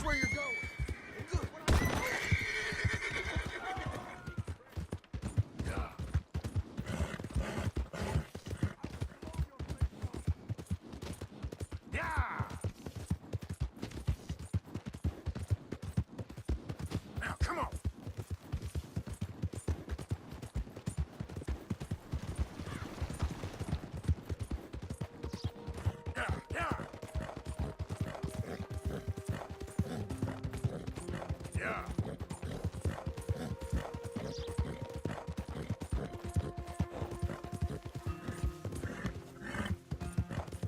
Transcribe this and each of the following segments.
Watch where you're going. Good. Yeah! Now, come on! Yeah, yeah! Yeah!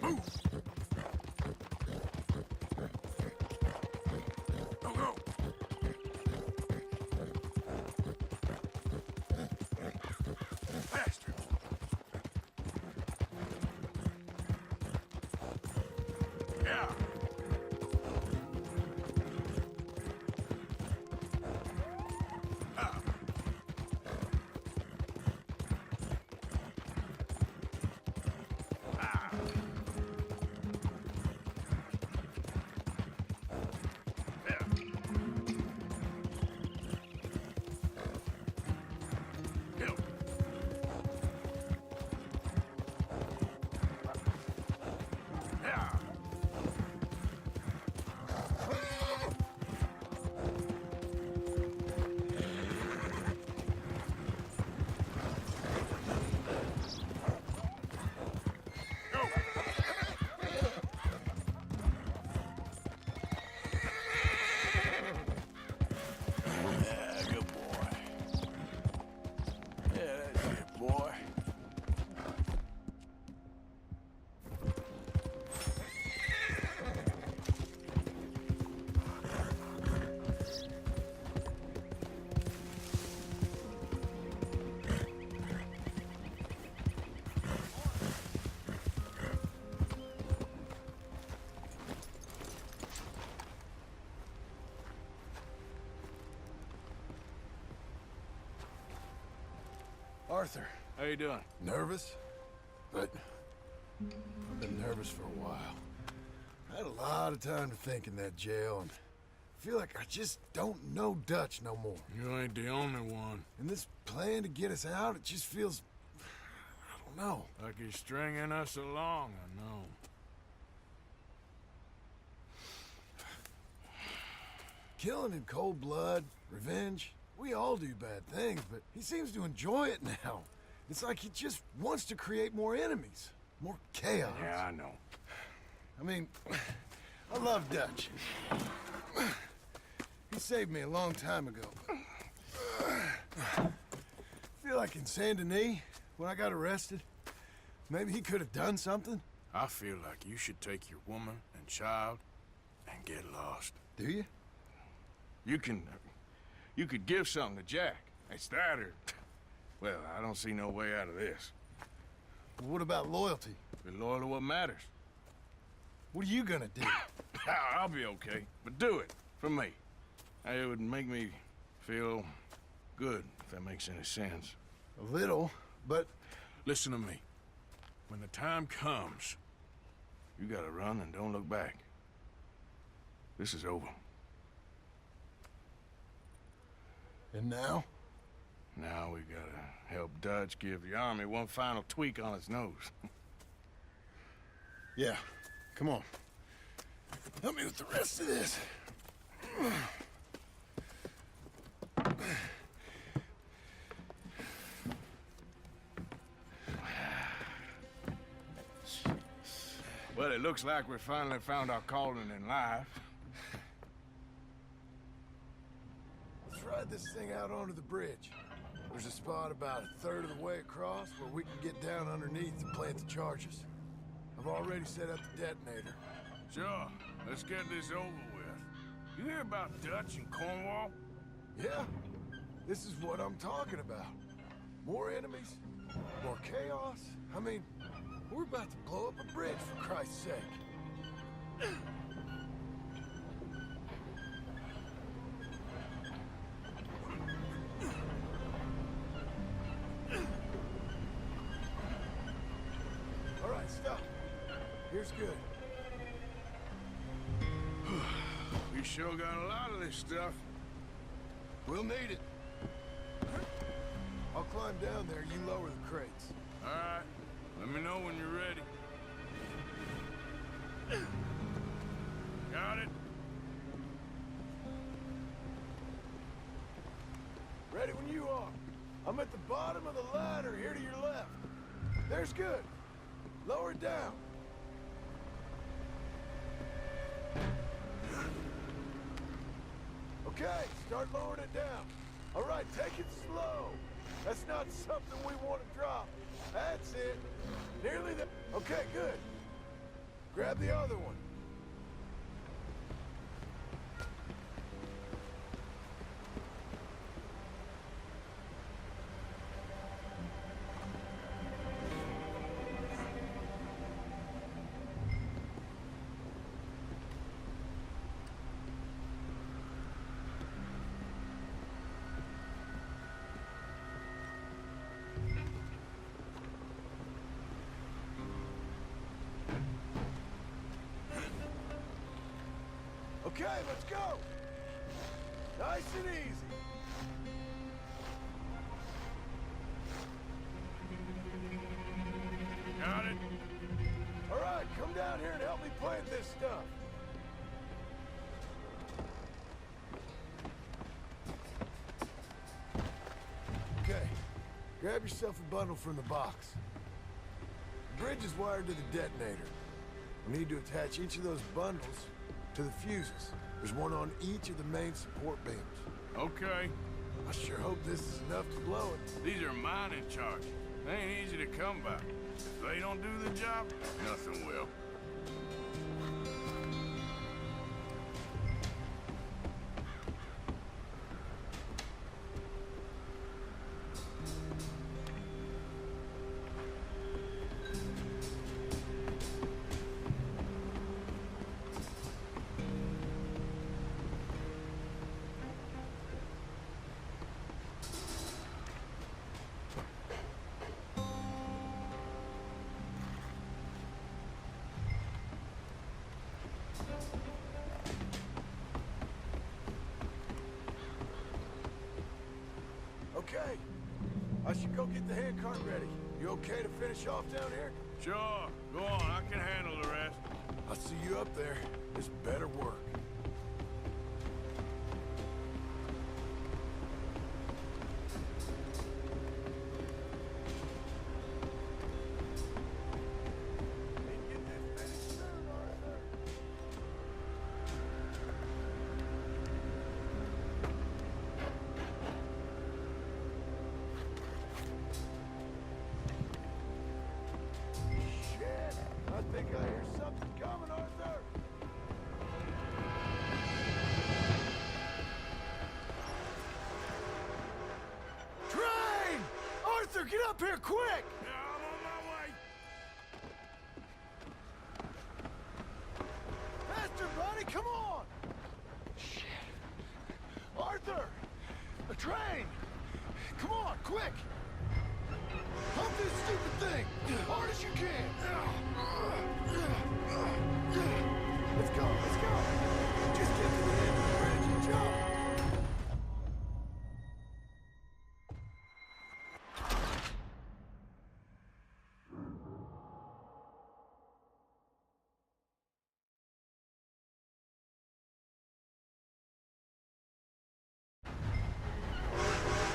Move! Go, go! Faster! Yeah! Ah. Ah. Yeah. Go. Yeah. Go. Yeah, good boy. Yeah, that's it, boy. Arthur, How you doing? nervous? But I've been nervous for a while. I had a lot of time to think in that jail, and I feel like I just don't know Dutch no more. You ain't the only one. And this plan to get us out, it just feels... I don't know. Like he's stringing us along, I know. Killing in cold blood, revenge, we all do bad things, but he seems to enjoy it now. It's like he just wants to create more enemies, more chaos. Yeah, I know. I mean, I love Dutch. He saved me a long time ago. Feel like in Saint Denis, when I got arrested, maybe he could have done something. I feel like you should take your woman and child and get lost. Do you? You could give something to Jack. It's that or... Well, I don't see no way out of this. What about loyalty? Be loyal to what matters. What are you gonna do? I'll be okay, but do it for me. It would make me feel good, if that makes any sense. A little, but Listen to me. When the time comes, you gotta run and don't look back. This is over. and now? Now we gotta help Dutch give the army one final tweak on its nose. Yeah, come on. Help me with the rest of this. Well, it looks like we finally found our calling in life. Let's ride this thing out onto the bridge. There's a spot about a third of the way across where we can get down underneath to plant the charges. I've already set up the detonator. Sure, let's get this over with. You hear about Dutch and Cornwall? Yeah, this is what I'm talking about. More enemies, more chaos. I mean, we're about to blow up a bridge, for Christ's sake. All right, stop. Here's good. We sure got a lot of this stuff. We'll need it. I'll climb down there, you lower the crates. All right. Let me know when you're ready. Got it? Ready when you are. I'm at the bottom of the ladder, here to your left. There's good. Lower it down. Okay, start lowering it down. All right, take it slow. That's not something we want to drop. That's it. Nearly there. Okay, good. Grab the other one. Okay, let's go. Nice and easy. Got it? All right, come down here and help me plant this stuff. Okay, grab yourself a bundle from the box. The bridge is wired to the detonator. We need to attach each of those bundles to the fuses. There's one on each of the main support beams. Okay. I sure hope this is enough to blow it. These are mining charges. They ain't easy to come by. If they don't do the job, nothing will. Okay. I should go get the handcart ready. You okay to finish off down here? Sure. Go on. I can handle the rest. I'll see you up there. This better work. I think I hear something coming, Arthur! Train! Arthur, get up here, quick! Yeah, I'm on my way. Faster, buddy, come on! Shit. Arthur! A train! Come on, quick! Pump this stupid thing! Hard as you can! Let's go, let's go! Just get to the end of the bridge and jump!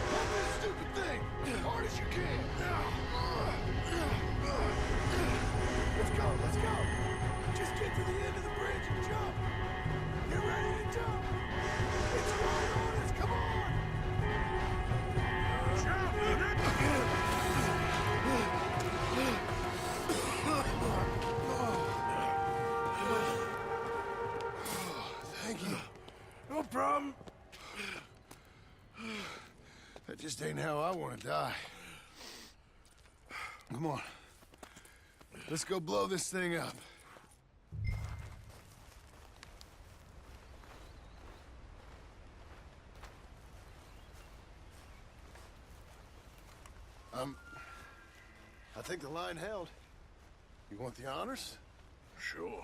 Pump this stupid thing! Hard as you can! Let's go, let's go! Just get to the end of the bridge and jump! Get ready to jump! It's right on us, come on! Thank you. No problem. That just ain't how I want to die. Come on. Let's go blow this thing up. I think the line held. You want the honors? Sure.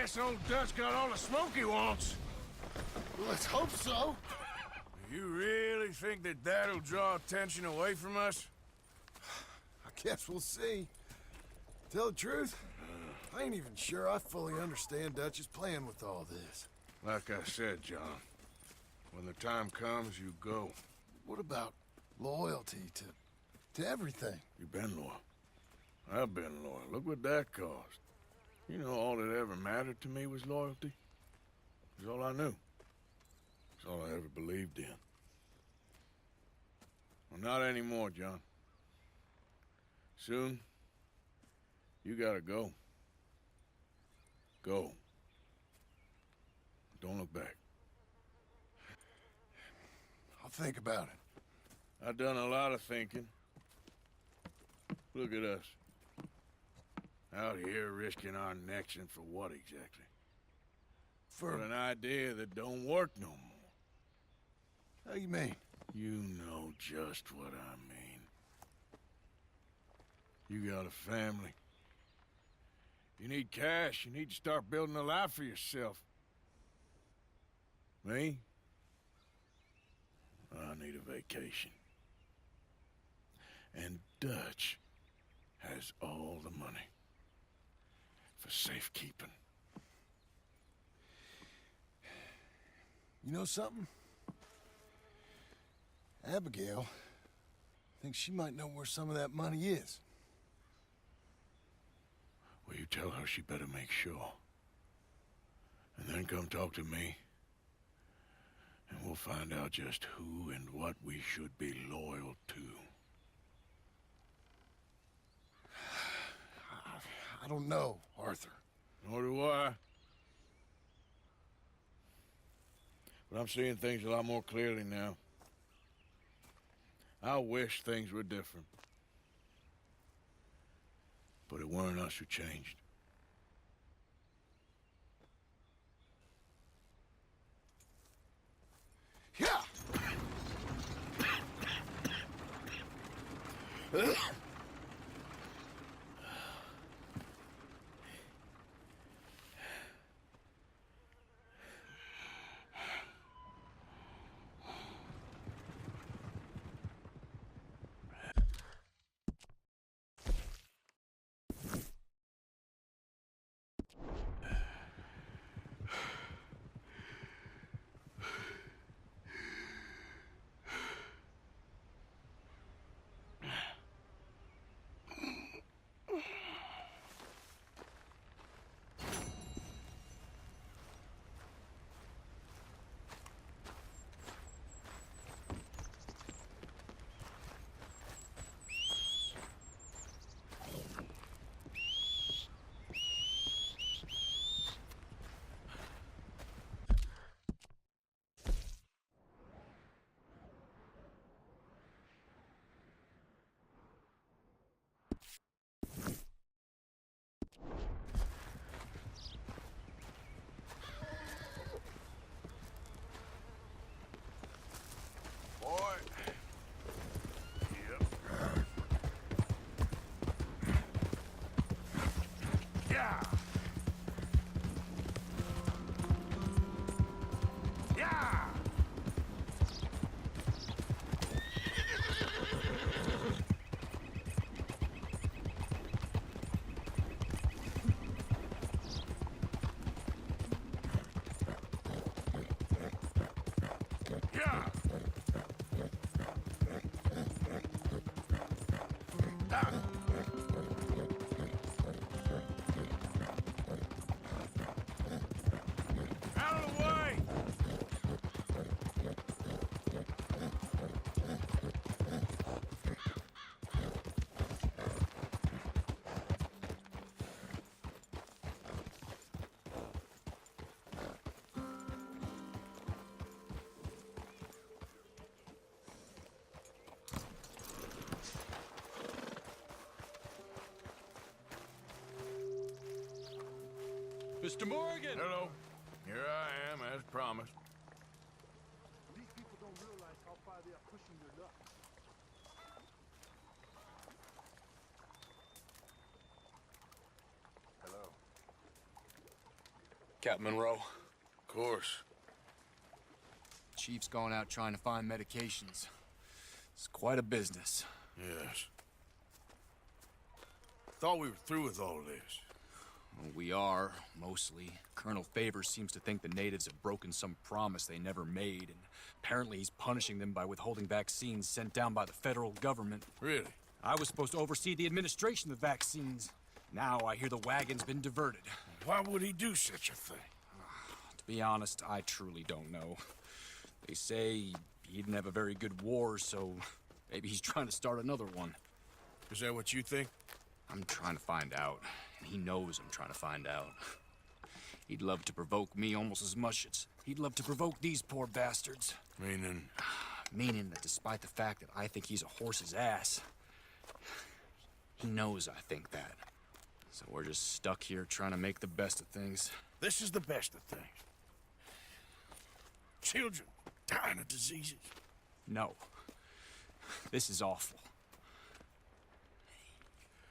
guess old Dutch got all the smoke he wants. Well, let's hope so. You really think that that'll draw attention away from us? I guess we'll see. Tell the truth, I ain't even sure I fully understand Dutch's plan with all this. Like I said, John, when the time comes, you go. What about loyalty to everything? You've been loyal. I've been loyal. Look what that cost. You know, all that ever mattered to me was loyalty. It was all I knew. It's all I ever believed in. Well, not anymore, John. Soon, you gotta go. Go. Don't look back. I'll think about it. I've done a lot of thinking. Look at us. Out here risking our necks, and for what exactly? For an idea that don't work no more. How you mean? You know just what I mean. You got a family. You need cash. You need to start building a life for yourself. Me? I need a vacation. And Dutch has all the money for safekeeping. You know something? Abigail thinks she might know where some of that money is. Well, you tell her she better make sure. And then come talk to me. And we'll find out just who and what we should be loyal to. I don't know, Arthur. Nor do I. But I'm seeing things a lot more clearly now. I wish things were different. But it weren't us who changed. Yeah! Boy. Yep. Yeah. Yeah. Yeah. Out of the way! Mr. Morgan! Hello. Here I am, as promised. These people don't realize how far they are pushing your luck. Hello. Captain Monroe. Of course. Chief's going out trying to find medications. It's quite a business. Yes. Thought we were through with all this. Well, we are, mostly. Colonel Favors seems to think the natives have broken some promise they never made, and apparently he's punishing them by withholding vaccines sent down by the federal government. Really? I was supposed to oversee the administration of the vaccines. Now I hear the wagon's been diverted. Why would he do such a thing? To be honest, I truly don't know. They say he didn't have a very good war, so maybe he's trying to start another one. Is that what you think? I'm trying to find out, and he knows I'm trying to find out. He'd love to provoke me almost as much as he'd love to provoke these poor bastards. Meaning? Meaning that despite the fact that I think he's a horse's ass, he knows I think that. So we're just stuck here trying to make the best of things. This is the best of things. Children dying of diseases. No. This is awful.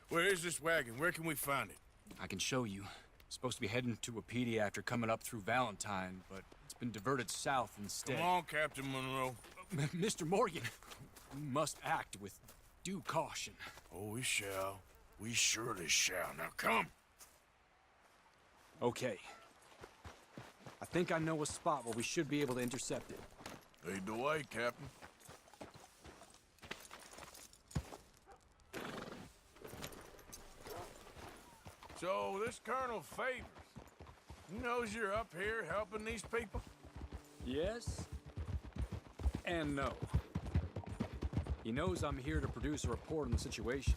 Where is this wagon? Where can we find it? I can show you. Supposed to be heading to Wapiti after coming up through Valentine, but it's been diverted south instead. Come on, Captain Monroe. Mr. Morgan, we must act with due caution. Oh, we shall. We surely shall. Now come. Okay. I think I know a spot where we should be able to intercept it. Lead the way, Captain. So, this Colonel Favors, he knows you're up here helping these people? Yes and no. He knows I'm here to produce a report on the situation.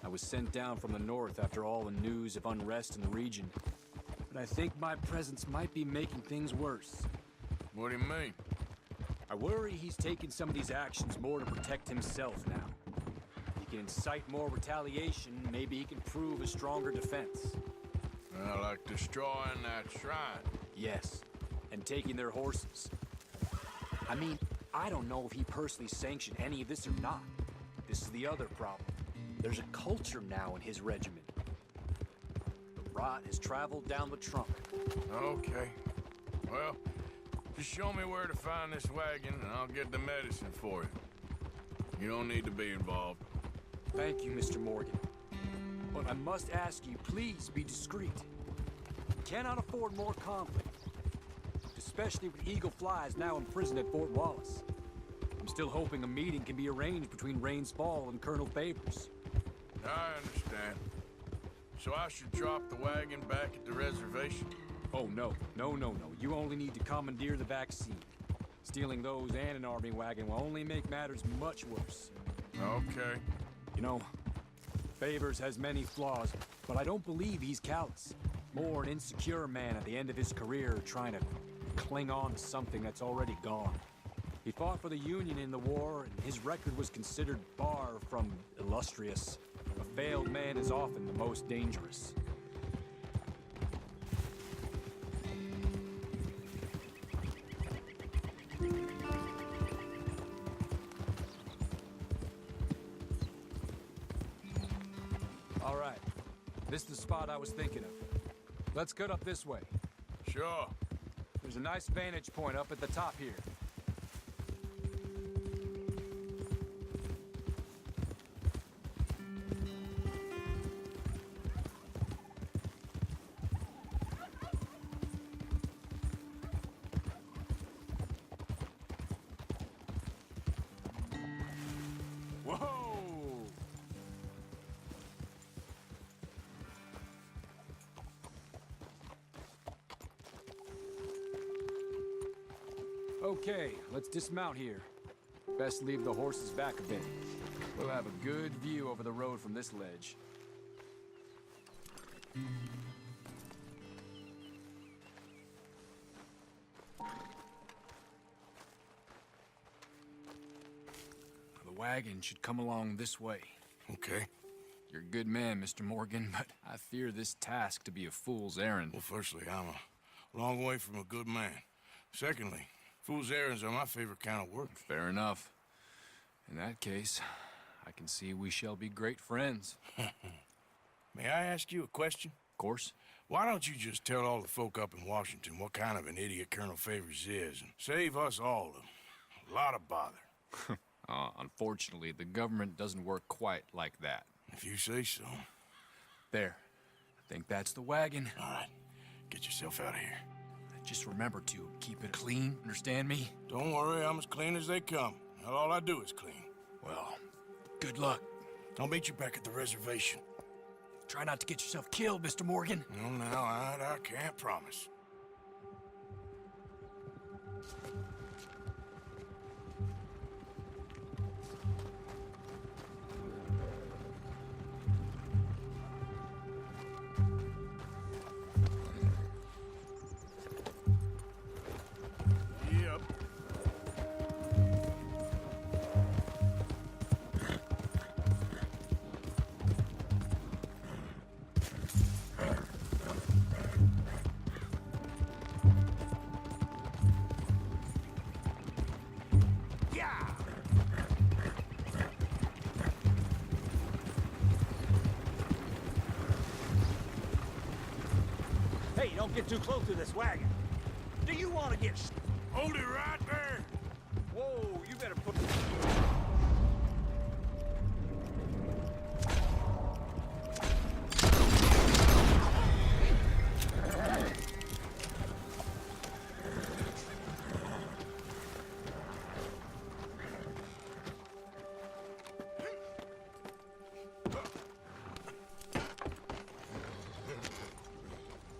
I was sent down from the north after all the news of unrest in the region. But I think my presence might be making things worse. What do you mean? I worry he's taking some of these actions more to protect himself now. He can incite more retaliation, maybe he can prove a stronger defense. Like destroying that shrine. Yes, and taking their horses. I mean, I don't know if he personally sanctioned any of this or not. This is the other problem. There's a culture now in his regiment. The rot has traveled down the trunk. Okay. Well, just show me where to find this wagon and I'll get the medicine for you. You don't need to be involved. Thank you, Mr. Morgan. But I must ask you, please be discreet. We cannot afford more conflict. Especially with Eagle Flies now in prison at Fort Wallace. I'm still hoping a meeting can be arranged between Rains Fall and Colonel Favors. I understand. So I should drop the wagon back at the reservation? Oh, no. No. You only need to commandeer the vaccine. Stealing those and an army wagon will only make matters much worse. Okay. You know, Favors has many flaws, but I don't believe he's callous. More an insecure man at the end of his career trying to cling on to something that's already gone. He fought for the Union in the war, and his record was considered far from illustrious. A failed man is often the most dangerous. All right. This is the spot I was thinking of. Let's cut up this way. Sure. There's a nice vantage point up at the top here. Whoa! Okay, let's dismount here. Best leave the horses back a bit. We'll have a good view over the road from this ledge. The wagon should come along this way. Okay. You're a good man, Mr. Morgan, but I fear this task to be a fool's errand. Well, firstly, I'm a long way from a good man. Secondly, fool's errands are my favorite kind of work. Fair enough. In that case, I can see we shall be great friends. May I ask you a question? Of course. Why don't you just tell all the folk up in Washington what kind of an idiot Colonel Favors is and save us all a lot of bother? Unfortunately, the government doesn't work quite like that. If you say so. There. I think that's the wagon. All right, get yourself out of here. Just remember to keep it clean, understand me? Don't worry, I'm as clean as they come. Hell, all I do is clean. Well, good luck. I'll meet you back at the reservation. Try not to get yourself killed, Mr. Morgan. No, no, I can't promise. Yep. Hey, don't get too close to this wagon. Do you want to get Hold it right there. Whoa, you better put...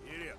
Idiot.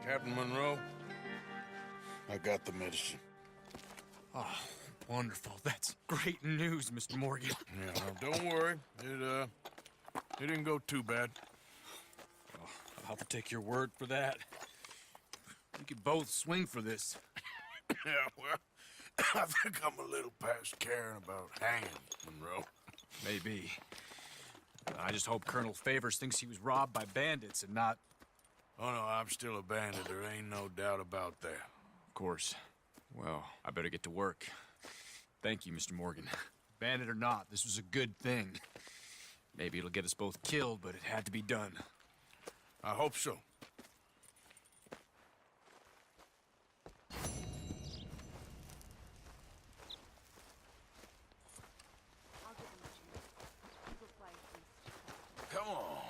Captain Monroe, I got the medicine. Oh, wonderful. That's great news, Mr. Morgan. Yeah, no, don't worry. It didn't go too bad. Oh, I'll take your word for that. We could both swing for this. Yeah, well, I think I'm a little past caring about hanging, Monroe. Maybe. I just hope Colonel Favors thinks he was robbed by bandits and not... Oh, no, I'm still a bandit. There ain't no doubt about that. Of course. Well, I better get to work. Thank you, Mr. Morgan. Bandit or not, this was a good thing. Maybe it'll get us both killed, but it had to be done. I hope so. I'll give him a chance. He looks like he's... Come on.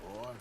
Boy,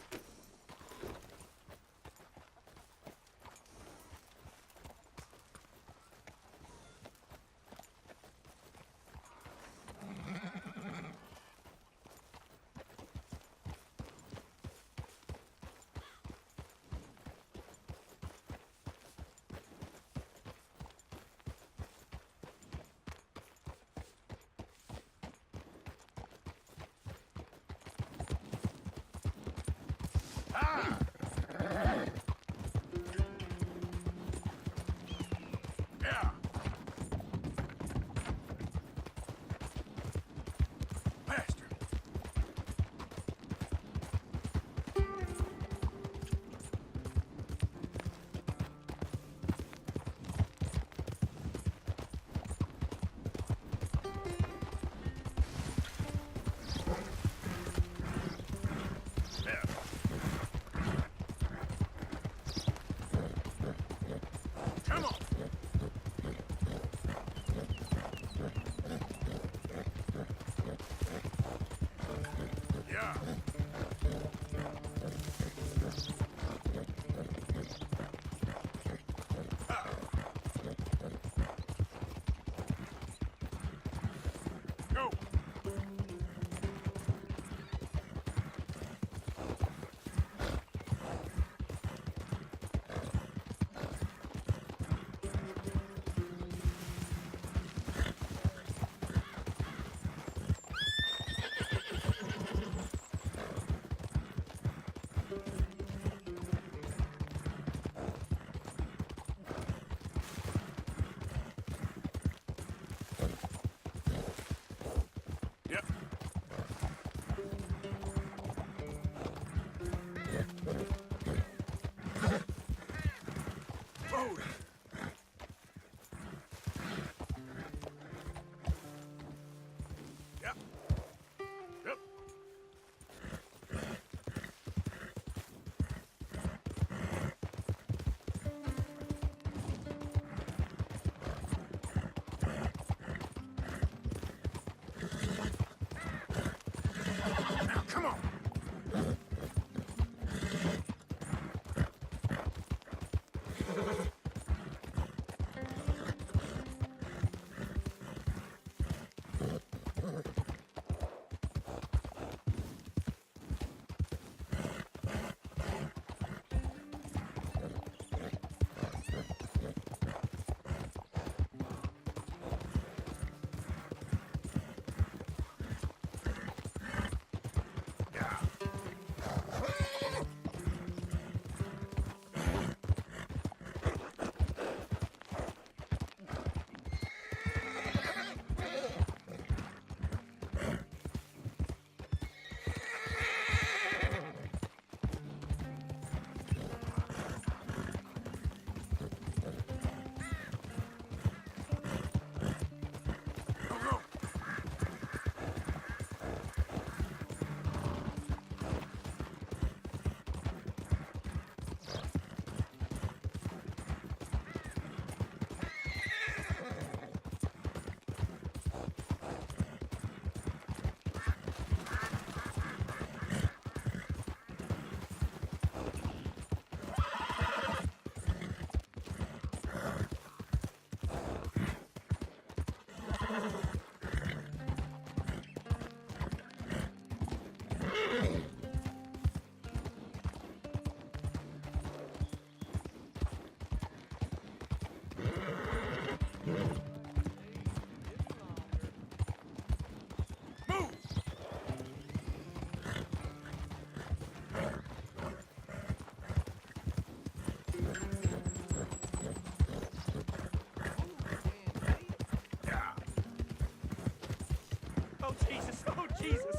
Oh, Jesus! Oh, Jesus!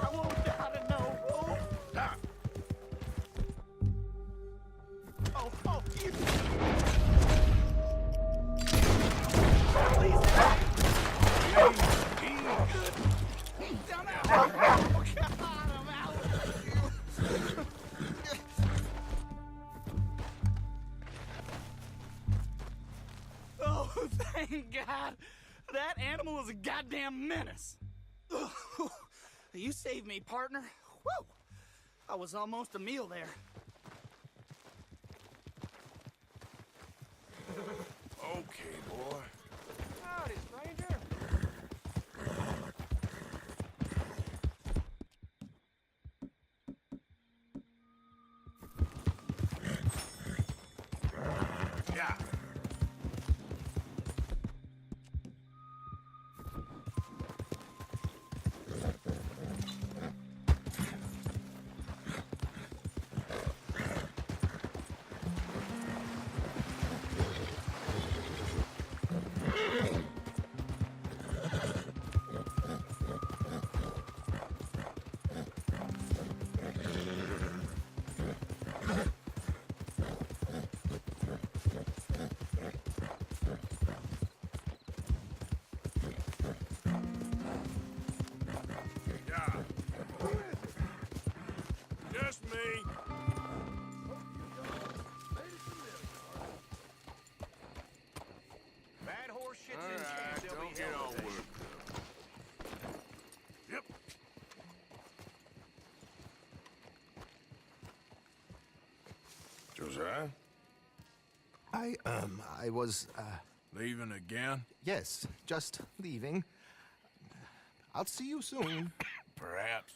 I won't die to know! Oh! Oh, oh, you... Please, I'm out! Oh, God, I'm out! Oh, thank God! That animal was a goddamn menace! You saved me, partner. Whew! I was almost a meal there. Okay, boy. Howdy, stranger. Yeah. Just me. Bad horse shits All in right, camp. They'll don't be get hell all with it. worked up. Yep. Josiah? I was, Leaving again? yes, just leaving. I'll see you soon. Perhaps.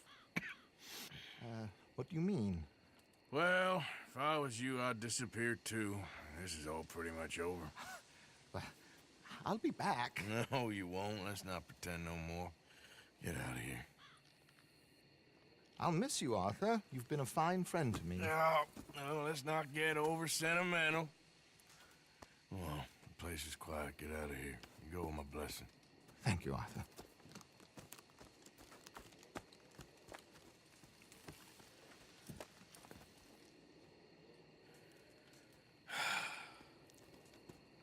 What do you mean? Well, if I was you, I'd disappear too. This is all pretty much over. I'll be back. No, you won't. Let's not pretend no more. Get out of here. I'll miss you, Arthur. You've been a fine friend to me. No, let's not get over sentimental. Well, the place is quiet. Get out of here. You go with my blessing. Thank you, Arthur.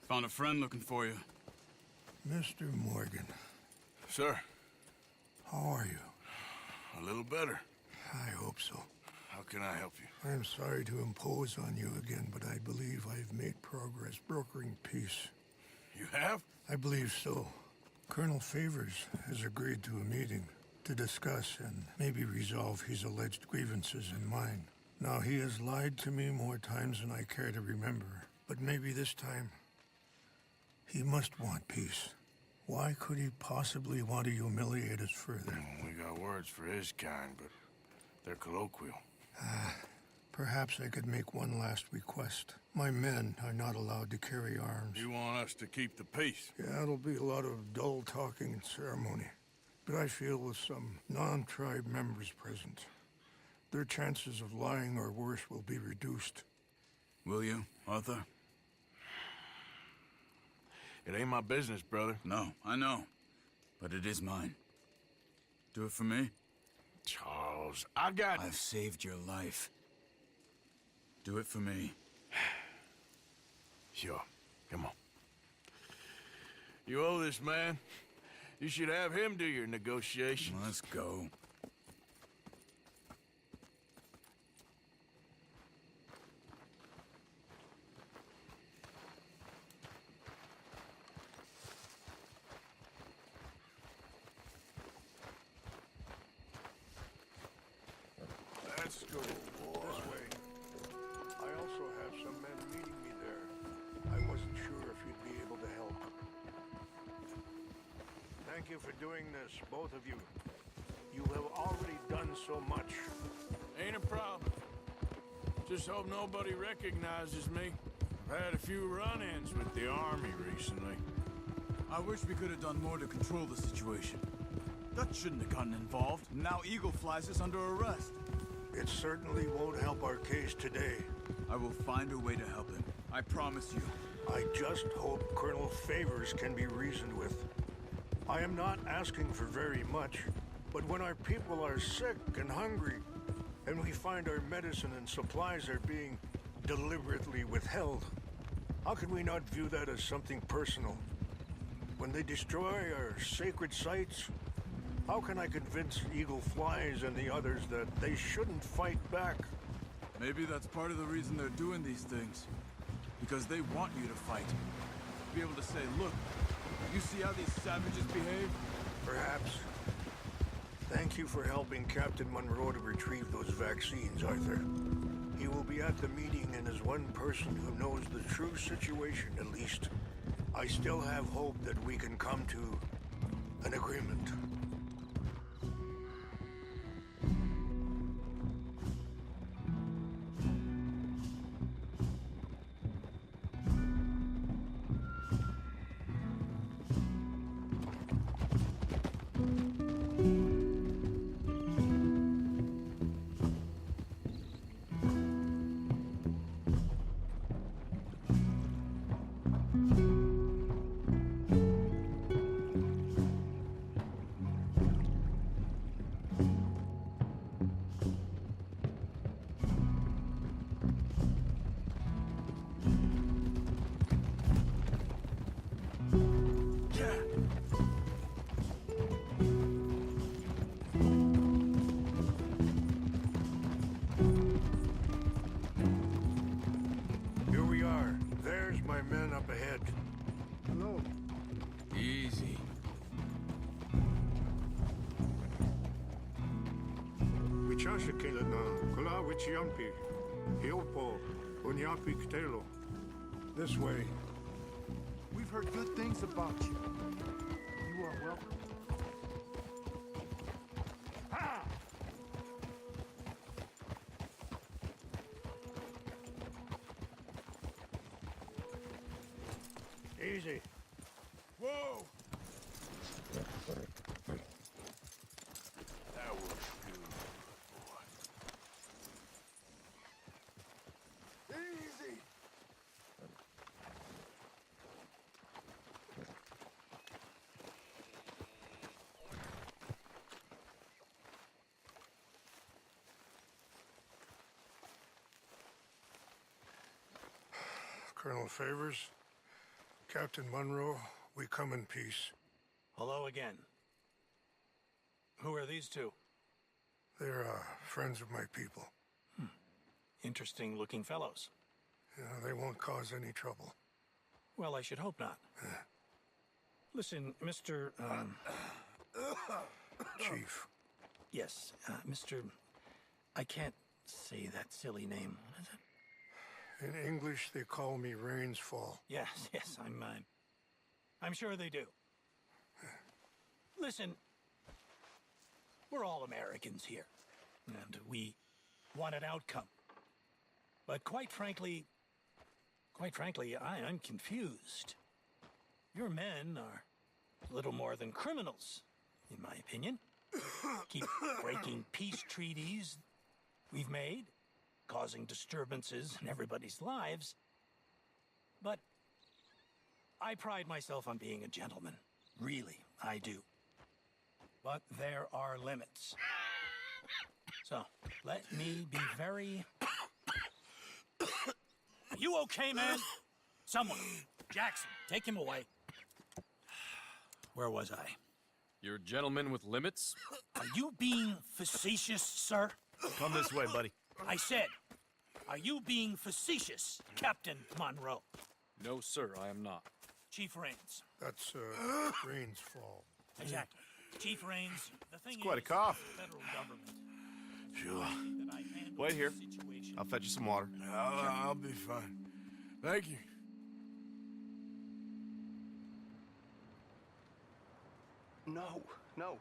Found a friend looking for you. Mr. Morgan, Sir, how are you? a little better. I hope so. How can I help you? I'm sorry to impose on you again, but I believe I've made progress brokering peace. You have? I believe so. Colonel Favors has agreed to a meeting to discuss and maybe resolve his alleged grievances and mine. Now, he has lied to me more times than I care to remember, but maybe this time he must want peace. Why could he possibly want to humiliate us further? We got words for his kind, but they're colloquial. Perhaps I could make one last request. My men are not allowed to carry arms. You want us to keep the peace? Yeah, it'll be a lot of dull talking and ceremony. But I feel with some non-tribe members present, their chances of lying or worse will be reduced. Will you, Arthur? It ain't my business, brother. No, I know. But it is mine. Do it for me? Charles, I got... I've saved your life. Do it for me. Sure. Come on. You owe this man. You should have him do your negotiations. Let's go. Let's go, boy. This way. I also have some men meeting me there. I wasn't sure if you'd be able to help. Thank you for doing this, both of you. You have already done so much. Ain't a problem. Just hope nobody recognizes me. I've had a few run-ins with the army recently. I wish we could have done more to control the situation. Dutch shouldn't have gotten involved. Now Eagle flies us under arrest. It certainly won't help our case today. I will find a way to help him. I promise you. I just hope Colonel Favors can be reasoned with. I am not asking for very much, but when our people are sick and hungry, and we find our medicine and supplies are being deliberately withheld, how can we not view that as something personal? When they destroy our sacred sites, how can I convince Eagle Flies and the others that they shouldn't fight back? Maybe that's part of the reason they're doing these things. Because they want you to fight. Be able to say, look, you see how these savages behave? Perhaps. Thank you for helping Captain Monroe to retrieve those vaccines, Arthur. He will be at the meeting and is one person who knows the true situation, at least. I still have hope that we can come to an agreement. Here we are. There's my men up ahead. Hello. Easy. Wichashikela na kula wichiampi. Hiopo unyapi ktelo. This way. We've heard good things about you. You are welcome. Ha! Easy. Whoa! That was good, boy. Easy! Colonel Favors, Captain Monroe, we come in peace. Hello again. Who are these two? They're friends of my people. Interesting looking fellows. They won't cause any trouble. Well, I should hope not. Listen, Mr. Chief. Yes, Mr. I can't say that silly name. What is it? In English, they call me Rains Fall. Yes, I'm sure they do. Listen, we're all Americans here, and we want an outcome. But quite frankly, I'm confused. Your men are little more than criminals, in my opinion. Keep breaking peace treaties we've made, causing disturbances in everybody's lives. But I pride myself on being a gentleman. Really, I do. But there are limits. So, let me be very... You okay, man? Someone. Jackson, take him away. Where was I? You're a gentleman with limits? Are you being facetious, sir? Come this way, buddy. I said, are you being facetious, Captain Monroe? No, sir, I am not. Chief Rains. That's Rains Fall. Exactly. Chief Rains, the thing Quite a is, cough. the federal government. Sure. That I handle Wait here. the situation. I'll fetch you some water. I'll be fine. Thank you. No.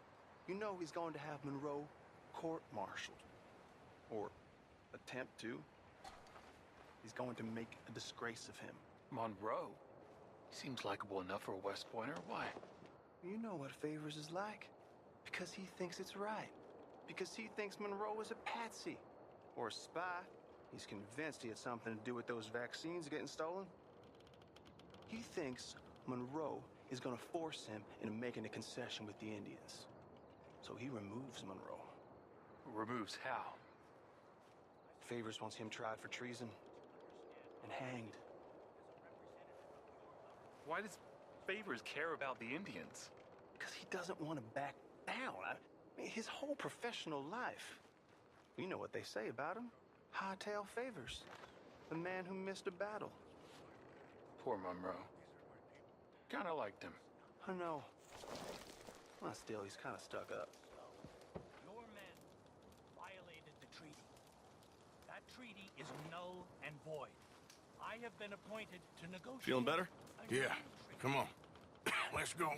You know he's going to have Monroe court-martialed. Or attempt to. He's going to make a disgrace of him. Monroe? Seems likable enough for a West Pointer. Why? You know what Favors is like. Because he thinks it's right. Because he thinks Monroe is a patsy. Or a spy. He's convinced he had something to do with those vaccines getting stolen. He thinks Monroe is gonna force him into making a concession with the Indians. So he removes Monroe. Removes how? Favors wants him tried for treason and hanged. Why does Favors care about the Indians? Because he doesn't want to back down. I mean, his whole professional life. You know what they say about him. Hightail Favors. The man who missed a battle. Poor Monroe. Kinda liked him. I know. Well, still, he's kind of stuck up. Your men violated the treaty. That treaty is null and void. I have been appointed to negotiate. Feeling better? Yeah. Come on. Let's go.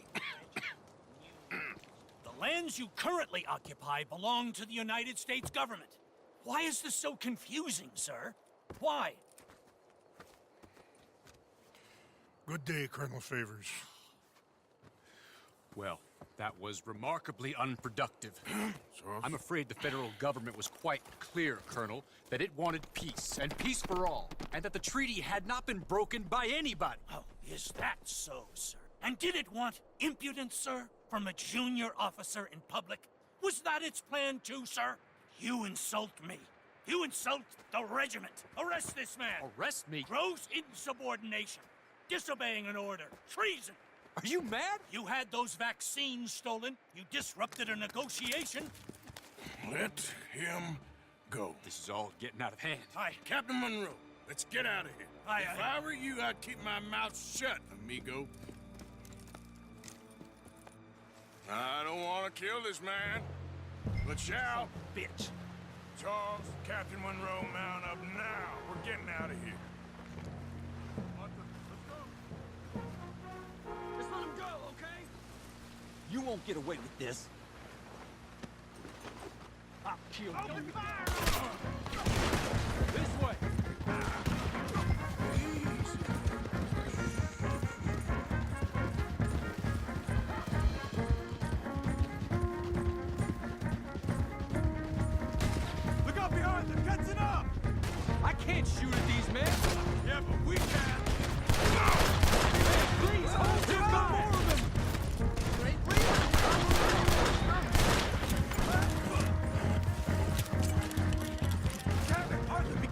The lands you currently occupy belong to the United States government. Why is this so confusing, sir? Why? Good day, Colonel Favors. Well, that was remarkably unproductive. I'm afraid the federal government was quite clear, Colonel, that it wanted peace, and peace for all, and that the treaty had not been broken by anybody. Oh, is that so, sir? And did it want impudence, sir, from a junior officer in public? Was that its plan too, sir? You insult me. You insult the regiment. Arrest this man. Arrest me? Gross insubordination. Disobeying an order. Treason. Are you mad? You had those vaccines stolen. You disrupted a negotiation. Let him go. This is all getting out of hand. Aye. Captain Monroe, let's get out of here. Aye, If aye. I were you, I'd keep my mouth shut, amigo. I don't want to kill this man, but shall. Bitch. Charles, Captain Monroe, mount up now. We're getting out of here. Just let him go, okay? You won't get away with this. I'll kill you. Open fire! This way! Look out behind them! Catching up! I can't shoot at these men! Yeah, but we can! Please, hold your fire! Captain, hard to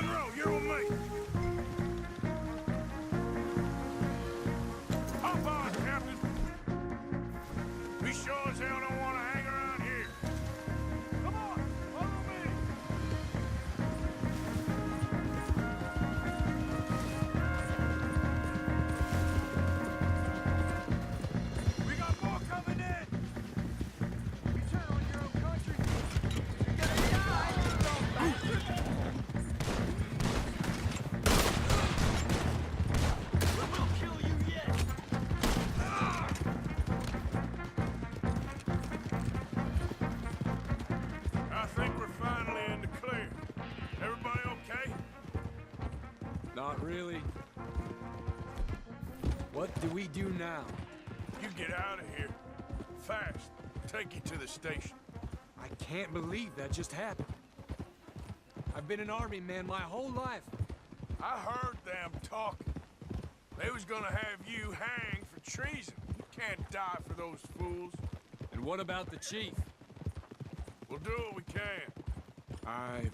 Monroe, you're with me. Hop on, Captain. We sure as hell don't want to hang around here. Come on, follow me. We got more coming in. You turn on your own country, you're gonna die, you dumb bastard! We'll kill you yet! I think we're finally in the clear. Everybody okay? Not really. What do we do now? You get out of here. Fast. Take you to the station. I can't believe that just happened. I've been an army man my whole life. I heard them talking. They was gonna have you hanged for treason. You can't die for those fools. And what about the chief? We'll do what we can. I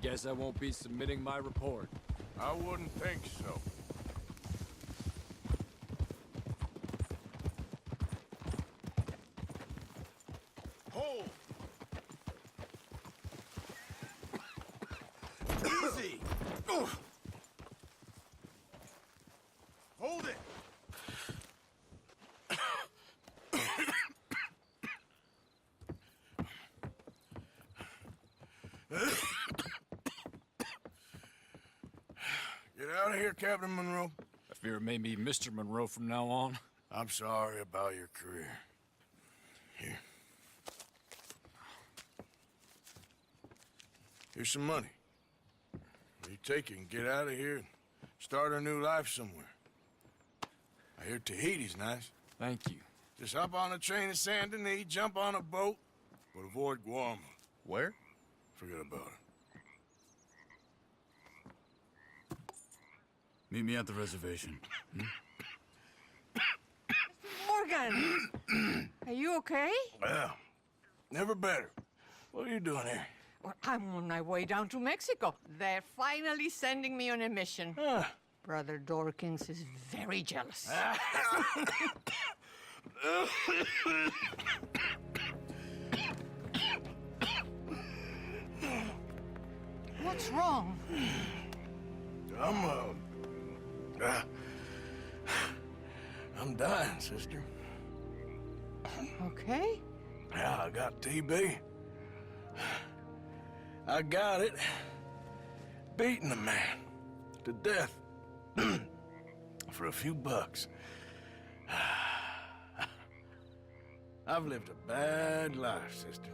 guess I won't be submitting my report. I wouldn't think so. Hold! Easy! Hold it! Get out of here, Captain Monroe. I fear it may be Mr. Monroe from now on. I'm sorry about your career. Here. Here's some money. You take it and get out of here and start a new life somewhere. I hear Tahiti's nice. Thank you. Just hop on a train to Saint Denis, jump on a boat, but avoid Guam. Where? Forget about it. Meet me at the reservation. Morgan! Are you okay? Well, never better. What are you doing here? Well, I'm on my way down to Mexico. They're finally sending me on a mission. Brother Dorkins is very jealous. What's wrong? I'm dying, sister. Okay? Yeah, I got TB. I got it. Beating a man to death for a few bucks. I've lived a bad life, sister.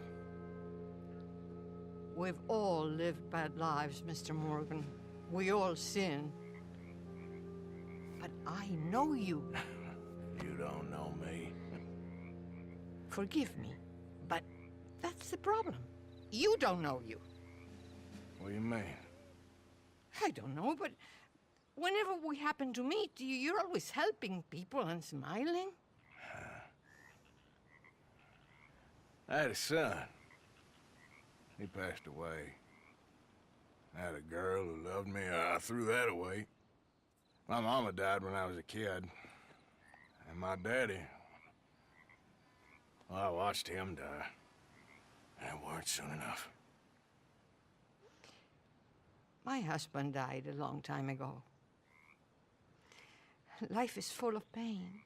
We've all lived bad lives, Mr. Morgan. We all sin. But I know you. You don't know me. Forgive me, but that's the problem. You don't know you. What do you mean? I don't know, but whenever we happen to meet, you're always helping people and smiling. I had a son. He passed away. I had a girl who loved me. I threw that away. My mama died when I was a kid. And my daddy, well, I watched him die. And it weren't soon enough. My husband died a long time ago. Life is full of pain.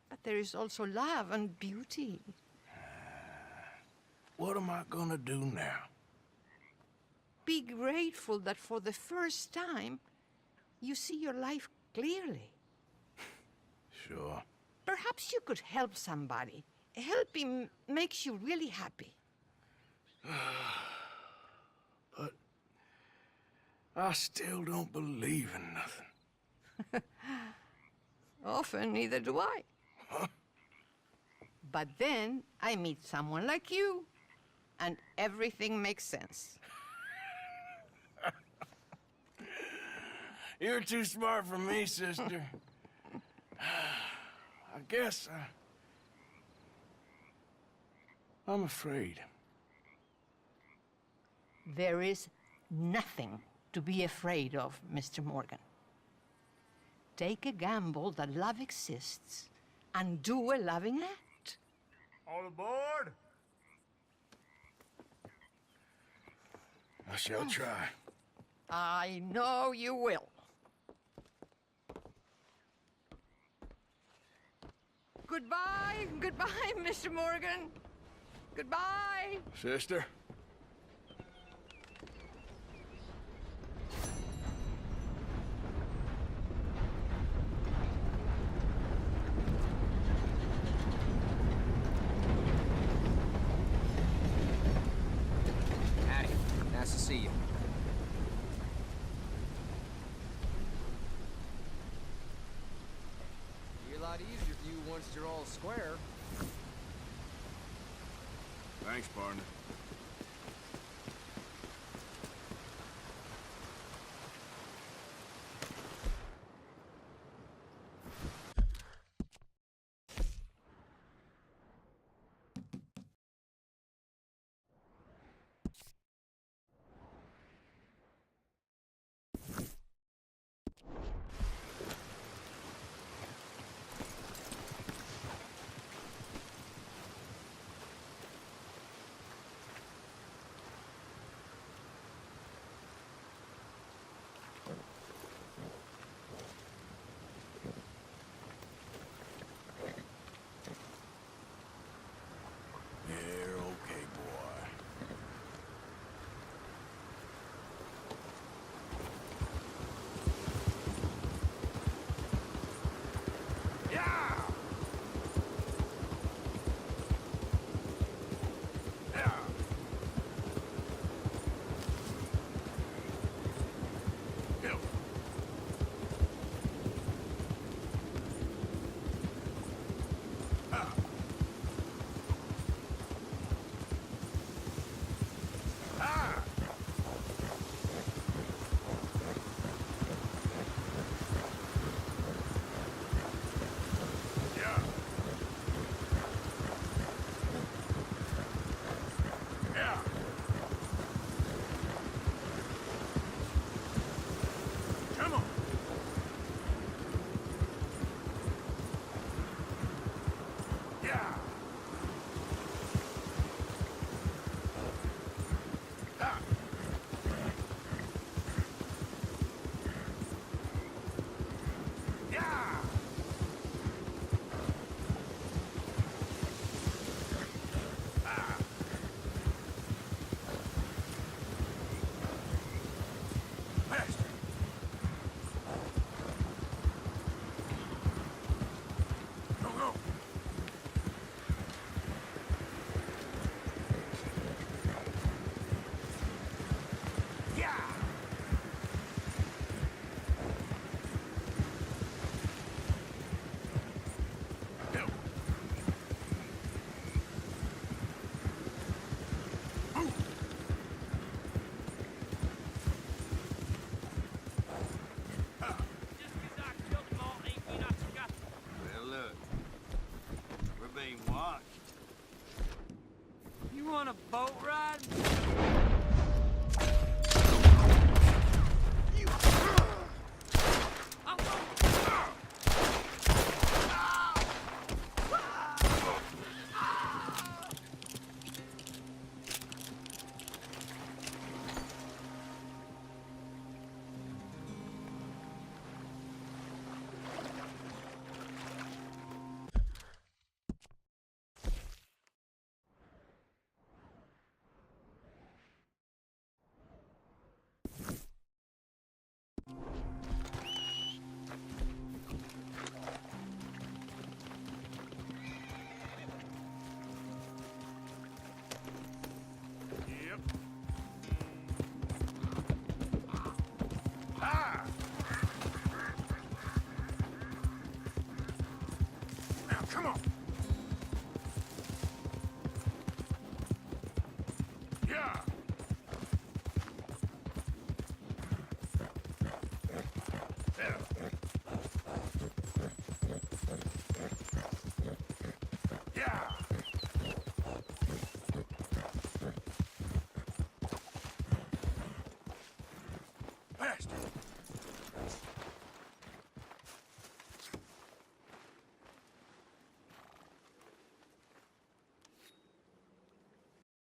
But there is also love and beauty. What am I gonna do now? Be grateful that for the first time, you see your life clearly. Sure. Perhaps you could help somebody. Helping makes you really happy. But I still don't believe in nothing. Often, neither do I. Huh? But then I meet someone like you, and everything makes sense. You're too smart for me, sister. I guess I'm afraid. There is nothing to be afraid of, Mr. Morgan. Take a gamble that love exists and do a loving act. All aboard! I shall try. I know you will. Goodbye, goodbye, Mr. Morgan. Goodbye. Sister? Howdy. Nice to see you. Be a lot easier for you once you're all square. Thanks, partner. You're okay, boy. Yeah! Yeah! Go. Ah. Ah! Yeah. Yeah. Come on. Yeah. Ah. Yeah. Ah. Faster. Go, go. Yeah. Go. Move. Ah. Well, look. We're being watched. You want a boat ride?